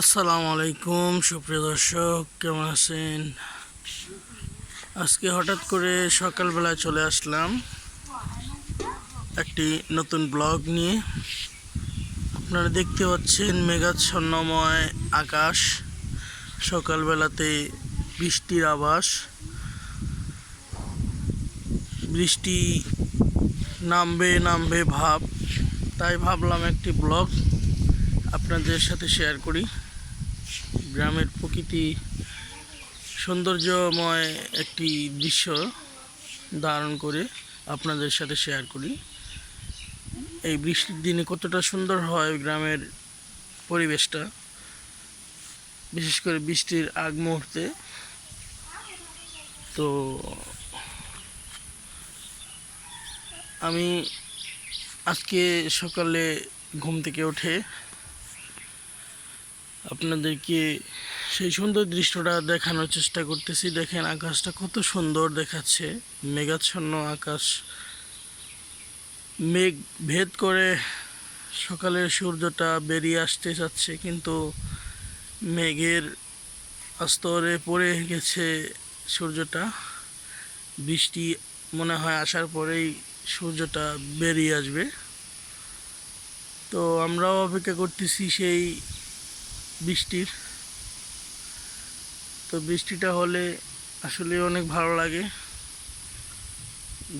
আসসালামু আলাইকুম সুপ্রিয় দর্শক, কেমন আছেন? আজকে হঠাৎ করে সকালবেলা চলে আসলাম একটি নতুন ব্লগ নিয়ে। আপনারা দেখতে পাচ্ছেন মেঘাচ্ছন্নময় আকাশ, সকালবেলাতে বৃষ্টির আভাস, বৃষ্টি নামবে নামবে ভাব। তাই ভাবলাম একটি ব্লগ আপনাদের সাথে শেয়ার করি। গ্রামের প্রকৃতি সৌন্দর্যময় একটি দৃশ্য ধারণ করে আপনাদের সাথে শেয়ার করি। এই বৃষ্টির দিনে কতটা সুন্দর হয় গ্রামের পরিবেশটা, বিশেষ করে বৃষ্টির আগ মুহূর্তে। তো আমি আজকে সকালে ঘুম থেকে উঠে আপনাদেরকে সেই সুন্দর দৃশ্যটা দেখানোর চেষ্টা করতেছি। দেখেন আকাশটা কত সুন্দর দেখাচ্ছে, মেঘাচ্ছন্ন আকাশ, মেঘ ভেদ করে সকালের সূর্যটা বেরিয়ে আসতে যাচ্ছে, কিন্তু মেঘের আস্তরে পড়ে গেছে সূর্যটা। বৃষ্টি মনে হয় আসার পরেই সূর্যটা বেরিয়ে আসবে। তো আমরাও অপেক্ষা করতেছি সেই বৃষ্টির। তো বৃষ্টিটা হলে আসলে অনেক ভালো লাগে।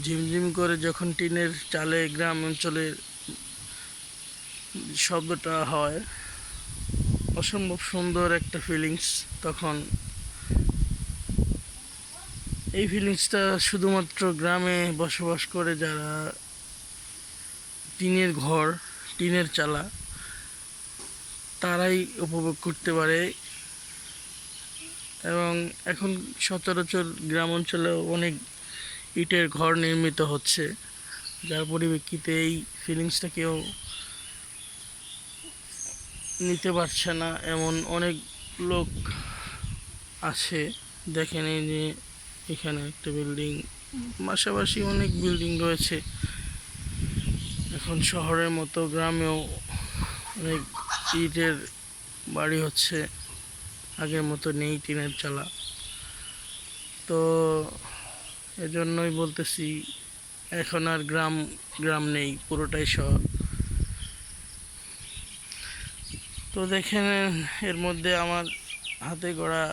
ঝিমঝিম করে যখন টিনের চালে গ্রাম অঞ্চলের শব্দটা হয়, অসম্ভব সুন্দর একটা ফিলিংস। তখন এই ফিলিংসটা শুধুমাত্র গ্রামে বসবাস করে যারা টিনের ঘর, টিনের চালা, তারাই উপভোগ করতে পারে। এবং এখন সচরাচর গ্রাম অঞ্চলেও অনেক ইটের ঘর নির্মিত হচ্ছে, যার পরিপ্রেক্ষিতে এই ফিলিংসটা কেউ নিতে পারছে না, এমন অনেক লোক আছে। দেখেন এই যে এখানে একটা বিল্ডিং, পাশাপাশি অনেক বিল্ডিং রয়েছে। এখন শহরের মতো গ্রামেও অনেক ইটের বাড়ি হচ্ছে, আগের মতো নেই টিনের চালা। তো এজন্যই বলতেছি এখন আর গ্রাম গ্রাম নেই, পুরোটাই শহর। তো দেখেন এর মধ্যে আমার হাতে গড়া,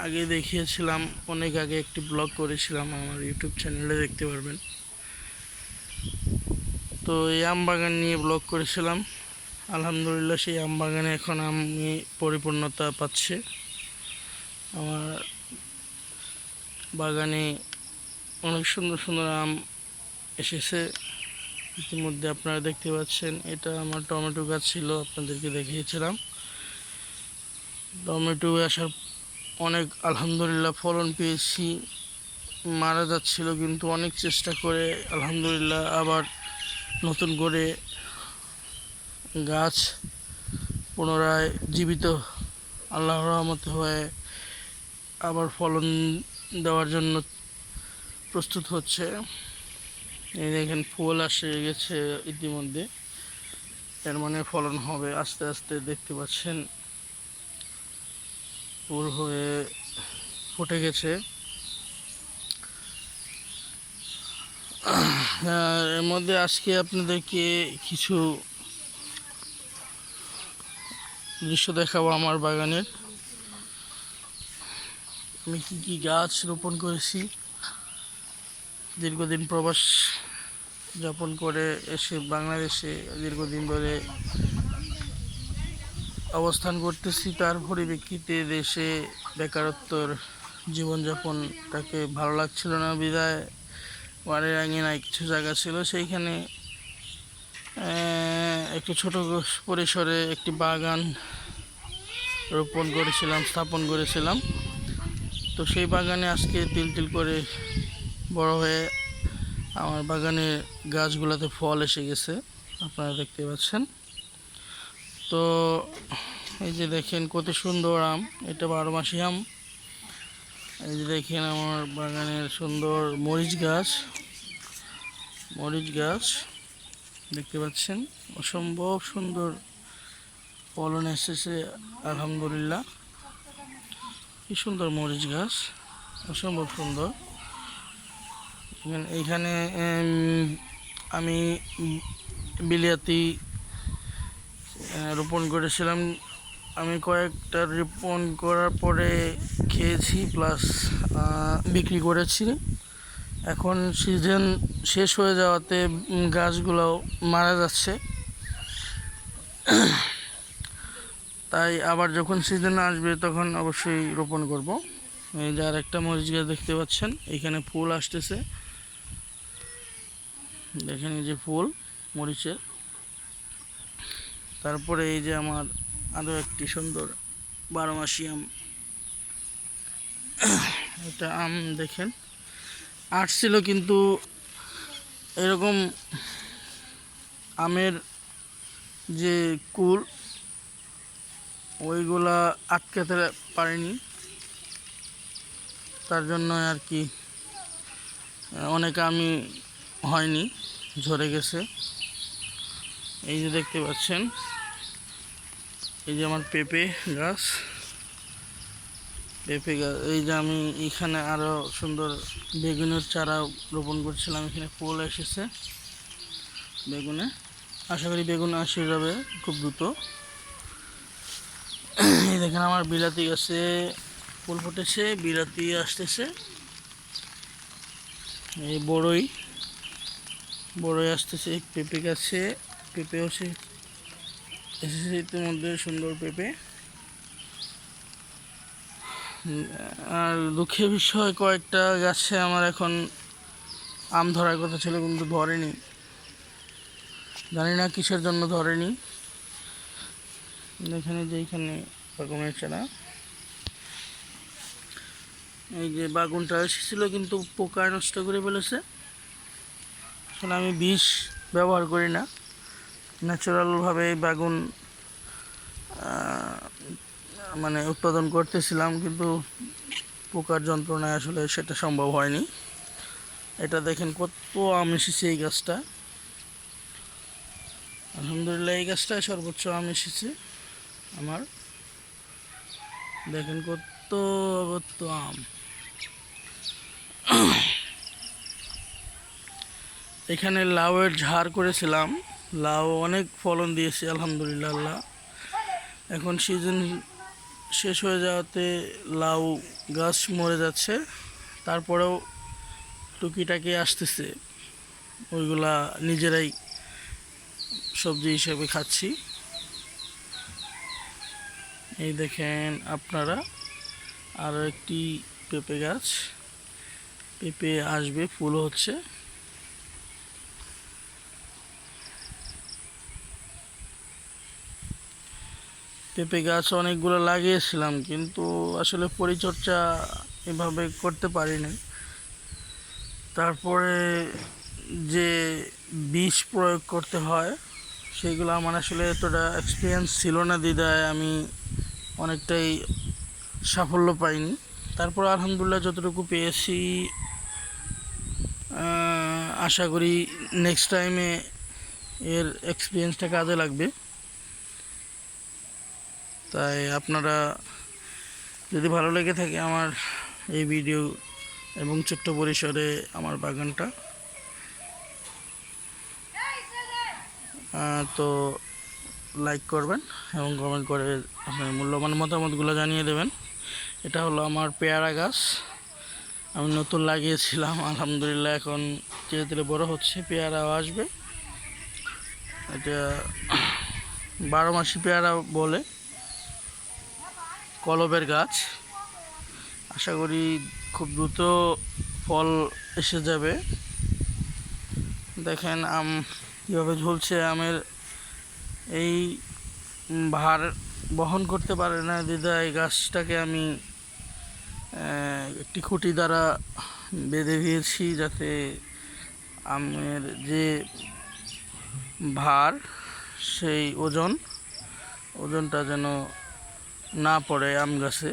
আগে দেখিয়েছিলাম, অনেক আগে একটি ব্লগ করেছিলাম, আমার ইউটিউব চ্যানেলে দেখতে পারবেন। তো এই আম বাগান নিয়ে ব্লগ করেছিলাম। আলহামদুলিল্লাহ সেই আম বাগানে এখন আমি পরিপূর্ণতা পাচ্ছে। আমার বাগানে অনেক সুন্দর সুন্দর আম এসেছে ইতিমধ্যে, আপনারা দেখতে পাচ্ছেন। এটা আমার টমেটো গাছ ছিল, আপনাদেরকে দেখিয়েছিলাম। টমেটো আসার অনেক আলহামদুলিল্লাহ ফলন পেয়েছি। মারা যাচ্ছিল, কিন্তু অনেক চেষ্টা করে আলহামদুলিল্লাহ আবার নতুন করে গাছ পুনরায় জীবিত আল্লাহর রহমতে হয়ে আবার ফলন দেওয়ার জন্য প্রস্তুত হচ্ছে। এই দেখেন ফুল এসে গেছে ইতিমধ্যে, এর মানে ফলন হবে আস্তে আস্তে। দেখতে পাচ্ছেন ফুল হয়ে ফুটে গেছে। এর মধ্যে আজকে আপনাদেরকে কিছু দৃশ্য দেখাবো আমার বাগানের। আমি কি কি গাছ রোপণ করেছি। দীর্ঘদিন প্রবাস যাপন করে এসে বাংলাদেশে দীর্ঘদিন ধরে অবস্থান করতেছি, তার পরিপ্রেক্ষিতে দেশে বেকারত্বর জীবনযাপন তাকে ভালো লাগছিল না, বিদায় বাড়ির আঙিনায় কিছু জায়গা ছিল, সেইখানে একটু ছোট পরিসরে একটি বাগান রোপণ করেছিলাম, স্থাপন করেছিলাম। তো সেই বাগানে আজকে তিল তিল করে বড় হয়ে আমার বাগানে গাছগুলোতে ফল এসে গেছে, আপনারা দেখতে পাচ্ছেন। তো এই যে দেখেন কত সুন্দর আম, এটা 12 মাসি আম। এই যে দেখেন আমার বাগানের সুন্দর মরিচ গাছ দেখতে পাচ্ছেন, অসম্ভব সুন্দর ফলন এসেছে আলহামদুলিল্লাহ। কি সুন্দর মরিচ গাছ, অসম্ভব সুন্দর। এইখানে আমি বিলাতি রোপণ করেছিলাম। আমি কয়েকটা রোপণ করার পরে খেয়েছি, প্লাস বিক্রি করেছি। এখন সিজন শেষ হয়ে যাওয়াতে গাছগুলো মারা যাচ্ছে, তাই আবার যখন সিজন আসবে তখন অবশ্যই রোপণ করব। এই যে আর একটা মরিচ গাছ দেখতে পাচ্ছেন, এখানে ফুল আসতেছে, দেখেন এই যে ফুল মরিচের। তারপরে এই যে আমার আরও একটি সুন্দর 12 মাসি আম, এটা আম দেখেন আসছিল, কিন্তু এরকম আমের যে কুল ওইগুলা আটকাতে পারিনি, তার জন্য আর কি অনেক আমই হয়নি, ঝরে গেছে। এই যে দেখতে পাচ্ছেন, এই যে আমার পেঁপে গাছ, এই যে আমি এখানে আরও সুন্দর বেগুনের চারা রোপণ করছিলাম, এখানে ফুল এসেছে বেগুনে। আশা করি বেগুন আসে যাবে খুব দ্রুত। এই দেখেন আমার বিলাতি গাছে ফুল ফুটেছে, বিলাতি আসতেছে। এই বড়ই আসতেছে, পেঁপে গাছে পেঁপে এসেছে ইতিমধ্যে, সুন্দর পেঁপে। আর দুঃখের বিষয়, কয়েকটা গাছে আমার এখন আম ধরার কথা ছিল কিন্তু ধরেনি, জানি না কিসের জন্য ধরেনি। এখানে যে এইখানে বাগুনের চারা, এই যে বাগুনটা এসেছিল কিন্তু পোকা নষ্ট করে ফেলেছে। আসলে আমি বিষ ব্যবহার করি না, ন্যাচারালভাবে বাগুন মানে উৎপাদন করতেছিলাম, কিন্তু পোকার যন্ত্রণায় আসলে সেটা সম্ভব হয়নি। এটা দেখেন কত আম এসেছে এই গাছটা, আলহামদুলিল্লাহ এই গাছটায় সর্বোচ্চ আম এসেছে আমার। দেখেন কত কত আম। এখানে লাউয়ের ঝাড় করেছিলাম, লাউ অনেক ফলন দিয়েছে আলহামদুলিল্লাহ। এখন সিজন শেষ হয়ে যাওয়াতে লাউ গাছ মরে যাচ্ছে, তারপরেও টুকিটাকি আসতেছে, ওইগুলা নিজেরাই সবজি হিসেবে খাচ্ছি। এই দেখেন আপনারা আরও একটি পেঁপে গাছ, পেঁপে আসবে, ফুল হচ্ছে। পেঁপে গাছ অনেকগুলো লাগিয়েছিলাম, কিন্তু আসলে পরিচর্যা এভাবে করতে পারিনি। তারপরে যে বিষ প্রয়োগ করতে হয় সেইগুলো আমার আসলে এতটা এক্সপিরিয়েন্স ছিল না, দিদায় আমি অনেকটাই সাফল্য পাইনি। তারপর আলহামদুলিল্লাহ যতটুকু পেয়েছি, আশা করি নেক্সট টাইমে এর এক্সপিরিয়েন্সটা কাজে লাগবে। তাই আপনারা যদি ভালো লেগে থাকে আমার এই ভিডিও এবং ছোট্ট পরিসরে আমার বাগানটা, তো লাইক করবেন এবং কমেন্ট করে আপনার মূল্যবান মতামতগুলো জানিয়ে দেবেন। এটা হলো আমার পেয়ারা গাছ, আমি নতুন লাগিয়েছিলাম, আলহামদুলিল্লাহ এখন ধীরে ধীরে বড় হচ্ছে, পেয়ারাও আসবে। এটা 12 মাসি পেয়ারা বলে, কলবের গাছ। আশা করি খুব দ্রুত ফল এসে যাবে। দেখেন আম কীভাবে ঝুলছে, আমের এই ভার বহন করতে পারে না দিদা, এই গাছটাকে আমি একটি খুঁটি দ্বারা বেঁধে দিয়েছি, যাতে আমের যে ভার সেই ওজনটা যেন না পড়ে আম গাছে।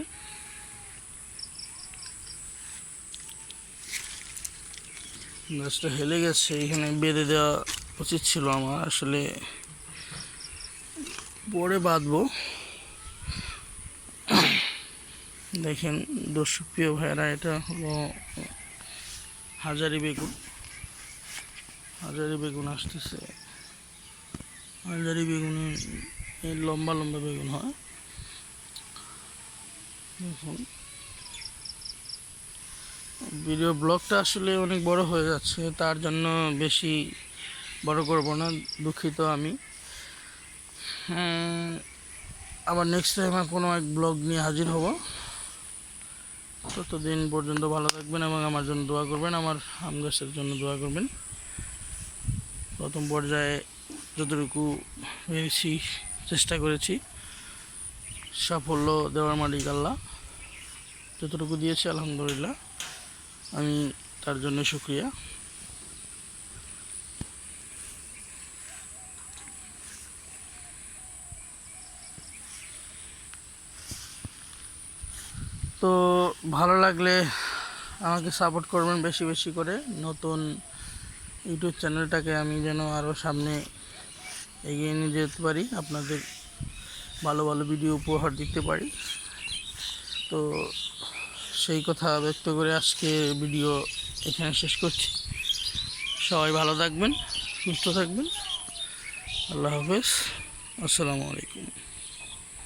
গাছটা হেলে গেছে, এখানে বেঁধে দেওয়া উচিত ছিল আমার, আসলে পরে বাঁধবো। দেখেন দর্শক প্রিয় ভাইরা, এটা হলো হাজারি বেগুন। হাজারি বেগুন আসতেছে। হাজারি বেগুনে এই লম্বা লম্বা বেগুন হয়। দেখুন ভিডিও ব্লগটা আসলে অনেক বড় হয়ে যাচ্ছে, তার জন্য বেশি বড় করব না, দুঃখিত আমি। আবার নেক্সট টাইম কোনো এক ব্লগ নিয়ে হাজির হব। ততদিন পর্যন্ত ভালো থাকবেন এবং আমার জন্য দোয়া করবেন, আমার আম গাছের জন্য দোয়া করবেন। প্রথম পর্যায়ে যতটুকু পেরেছি চেষ্টা করেছি, সাফল্য দেওয়ার মালিক আল্লাহ। যতটুকু দিয়েছে আলহামদুলিল্লাহ, আমি তার জন্য শুকরিয়া। তো ভালো লাগলে আমাকে সাপোর্ট করবেন বেশি বেশি করে। নতুন ইউটিউব চ্যানেলটাকে আমি যেন আরও সামনে এগিয়ে নিয়ে যেতে পারি, আপনাদের ভালো ভালো ভিডিও উপহার দিতে পারি। তো সেই কথা ব্যক্ত করে আজকে ভিডিও এখানে শেষ করছি। সবাই ভালো থাকবেন, সুস্থ থাকবেন। আল্লাহ হাফেজ, আসসালামু আলাইকুম।